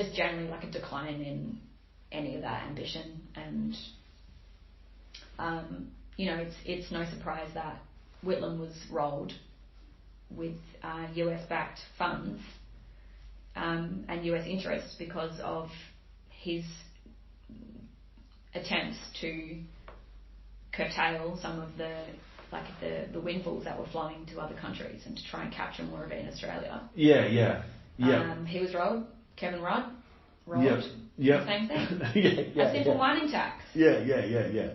just generally like a decline in any of that ambition. And, it's no surprise that Whitlam was rolled with US-backed funds and US interests because of his attempts to curtail some of the windfalls that were flowing to other countries and to try and capture more of it in Australia. Yeah. He was rolled. Kevin Rudd rolled. Yep. Same thing. A simple mining tax. Yeah.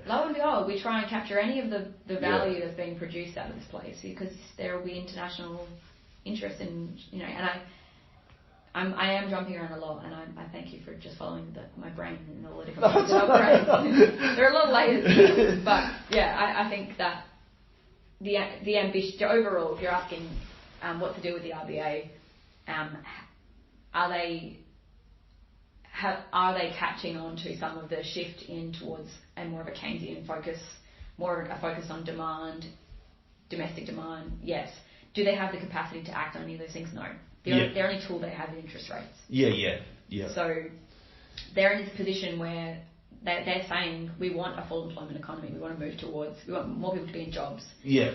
Lo and behold, we try and capture any of the value that's being produced out of this place because there will be international interest in, and I am jumping around a lot, and I thank you for just following my brain and all the different things that operate. There are a lot of layers, but yeah, I think that the ambition overall, if you're asking what to do with the RBA, are they catching on to some of the shift in towards a more of a Keynesian focus, more of a focus on demand, domestic demand? Yes. Do they have the capacity to act on any of those things? No. The only tool they have is interest rates. Yeah. So they're in this position where they're saying we want a full employment economy. We want more people to be in jobs. Yeah.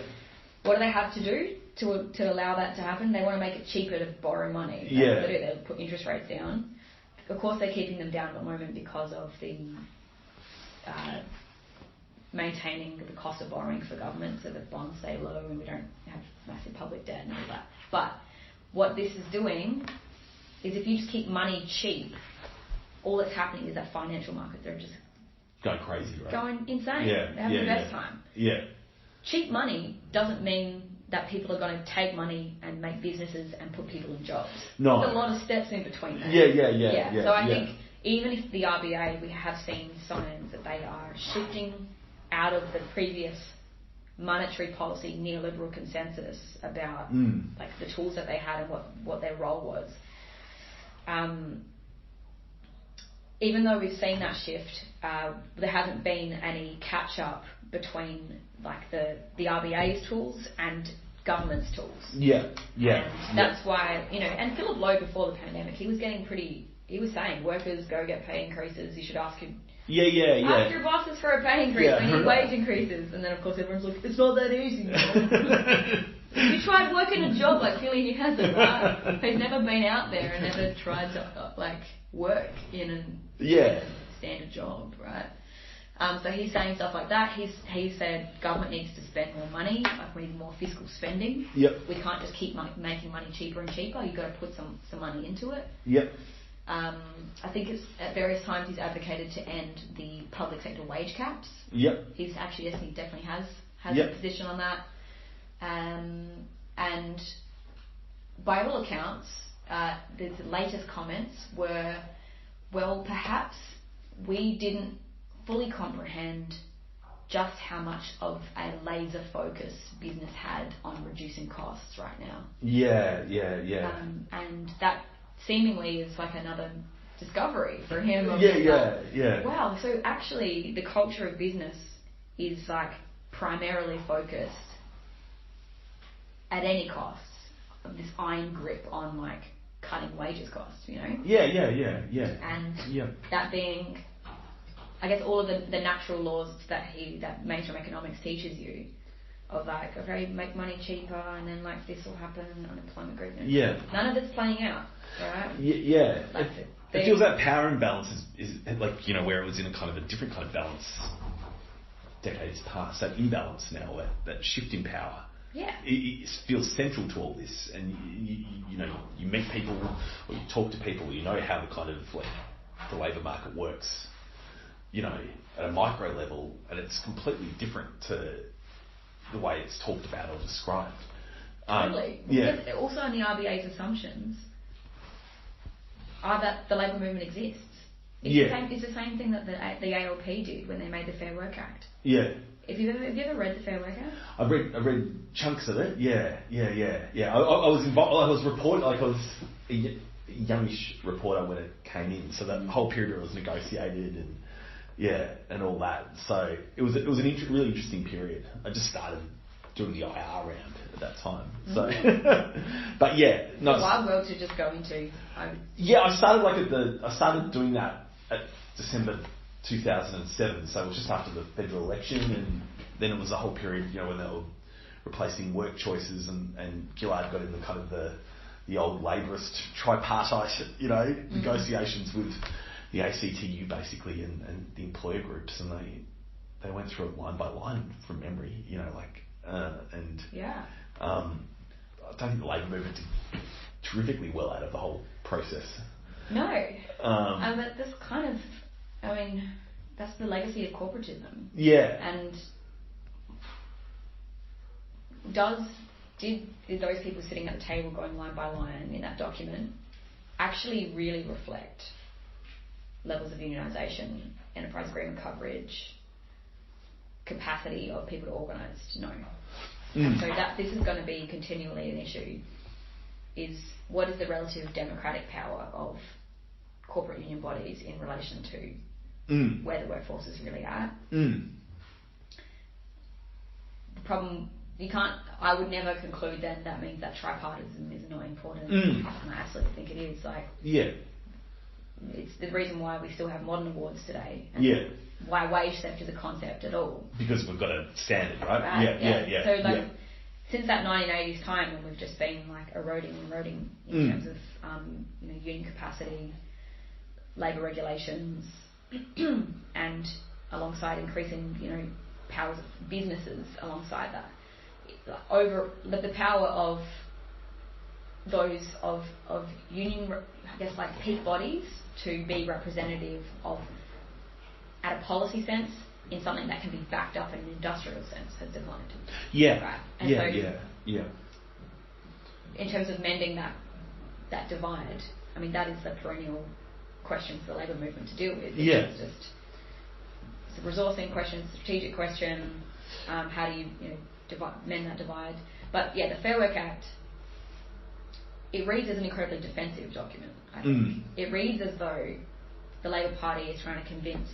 What do they have to do to allow that to happen? They want to make it cheaper to borrow money. That's what they do. They'll put interest rates down. Of course, they're keeping them down at the moment because of the maintaining the cost of borrowing for government so that bonds stay low and we don't have massive public debt and all that. But what this is doing is if you just keep money cheap, all that's happening is that financial markets are just going crazy, right? Going insane. They're having the best time. Yeah. Cheap money doesn't mean that people are going to take money and make businesses and put people in jobs. No. There's a lot of steps in between that. Yeah. So I think even if the RBA, we have seen signs that they are shifting out of the previous monetary policy neoliberal consensus about like the tools that they had and what their role was. Even though we've seen that shift, there hasn't been any catch up between like the RBA's tools and government's tools. And that's why, and Philip Lowe before the pandemic, he was saying workers go get pay increases, you should ask your ask your bosses for a pay increase, we need wage increases. And then of course everyone's like, it's not that easy. You tried working a job like Philly hasn't, right? He's never been out there and never tried to work in a standard job, right? So he's saying stuff like that. He said government needs to spend more money, like we need more fiscal spending. We can't just keep making money cheaper and cheaper. You've got to put some money into it. I think it's at various times he's advocated to end the public sector wage caps. He definitely has a position on that. And by all accounts, the latest comments were, well, perhaps we didn't fully comprehend just how much of a laser focus business had on reducing costs right now. And that seemingly is like another discovery for him. Wow, so actually the culture of business is like primarily focused at any cost of this iron grip on like cutting wages costs, And that being, I guess, all of the natural laws that mainstream economics teaches you of like, okay, make money cheaper and then like this will happen, unemployment growth. None of it's playing out, right? It feels that power imbalance is like, where it was in a kind of a different kind of balance decades past, that imbalance now, that shift in power. It feels central to all this, and you meet people or you talk to people, how the kind of like the labour market works, at a micro level, and it's completely different to the way it's talked about or described. Totally. Also in the RBA's assumptions are that the labour movement exists. It's the same thing that the ALP did when they made the Fair Work Act. Have you ever read the Fair Work Act? I've read chunks of it. I was involved. I was reporting. I was a youngish reporter when it came in. So that whole period was negotiated and all that. So it was a really interesting period. I just started doing the IR round at that time. So, but yeah, no. It's a wild world to just go into. Yeah, I started doing that at December 2007. So it was just after the federal election, and then it was a whole period, when they were replacing work choices, and Gillard got in the kind of the old labourist tripartite, negotiations with the ACTU basically and the employer groups, and they went through it line by line from memory, and yeah. I don't think the labour movement did terrifically well out of the whole process. No. But this kind of, that's the legacy of corporatism. Yeah. And did those people sitting at the table going line by line in that document actually really reflect levels of unionisation, enterprise agreement coverage, capacity of people to organise? No. And so this is going to be continually an issue, is what is the relative democratic power of corporate union bodies in relation to where the workforce is really at. The problem, I would never conclude then that means that tripartism is not important. And I absolutely think it is. It's the reason why we still have modern awards today. And why wage theft is a concept at all. Because we've got a standard, right? Yeah. So since that 1980s time when we've just been eroding in terms of union capacity, labour regulations, and alongside increasing powers of businesses alongside that, over the power of those of union, peak bodies to be representative of, at a policy sense, in something that can be backed up in an industrial sense, has declined. Yeah. Right. And yeah. In terms of mending that divide, that is the perennial question for the labour movement to deal with. It's a resourcing question, strategic question. How do you mend that divide? But the Fair Work Act, it reads as an incredibly defensive document, I think. It reads as though the Labor Party is trying to convince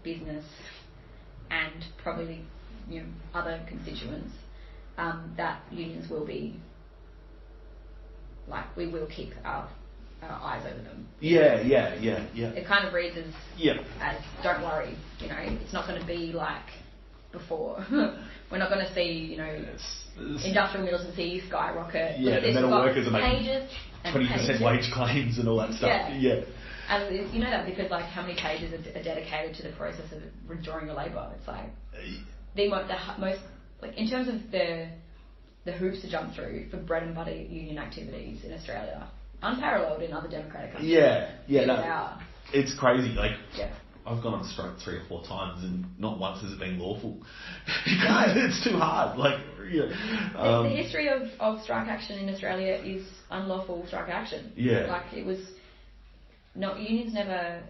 business and probably other constituents that unions will be, we will keep our eyes over them. Yeah. It kind of reads as don't worry, it's not going to be like before. We're not going to see, industrial militancy skyrocket. Yeah, the metal workers are making 20% wage claims and all that stuff. Yeah. And you know that because how many pages are dedicated to the process of withdrawing your labour. It's the most in terms of the hoops to jump through for bread and butter union activities in Australia, unparalleled in other democratic countries. Yeah. It's crazy. I've gone on strike 3 or 4 times, and not once has it been lawful because it's too hard. The history of strike action in Australia is unlawful strike action. Yeah. It was. No, unions never.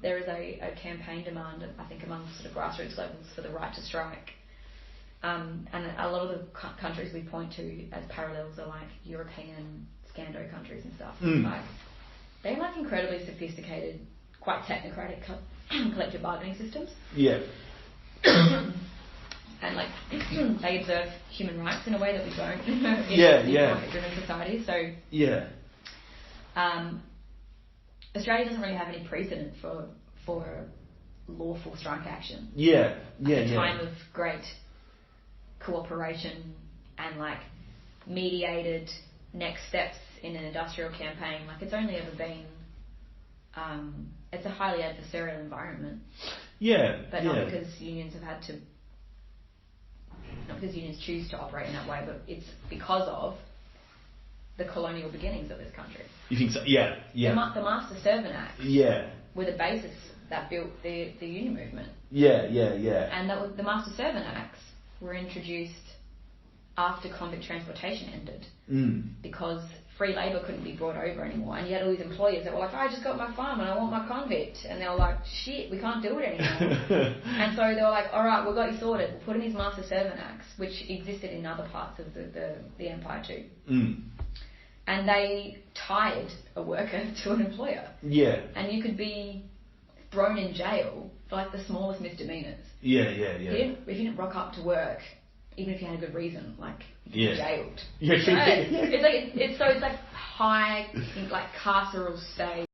There is a campaign demand, I think, among sort of grassroots levels for the right to strike, and a lot of the countries we point to as parallels are European Scando countries and stuff. They're incredibly sophisticated, quite technocratic collective bargaining systems. Yeah. And they observe human rights in a way that we don't in market-driven society. So Australia doesn't really have any precedent for lawful strike action. Yeah. At a time of great cooperation and mediated next steps in an industrial campaign. It's only ever been. It's a highly adversarial environment. Yeah. But not because unions have had to. Not because unions choose to operate in that way, but it's because of the colonial beginnings of this country. You think so? Yeah. The Master-Servant Acts. Yeah. Were the basis that built the union movement. Yeah. And the Master-Servant Acts were introduced after convict transportation ended because free labour couldn't be brought over anymore, and you had all these employers that were I just got my farm and I want my convict, and they were shit, we can't do it anymore. And so they were alright, we've got you sorted, we'll put in these Master-Servant Acts, which existed in other parts of the empire too. And they tied a worker to an employer. Yeah. And you could be thrown in jail for the smallest misdemeanors. Yeah. If you didn't rock up to work even if you had a good reason, like yeah. you're jailed. Yeah. It's like high, like carceral state.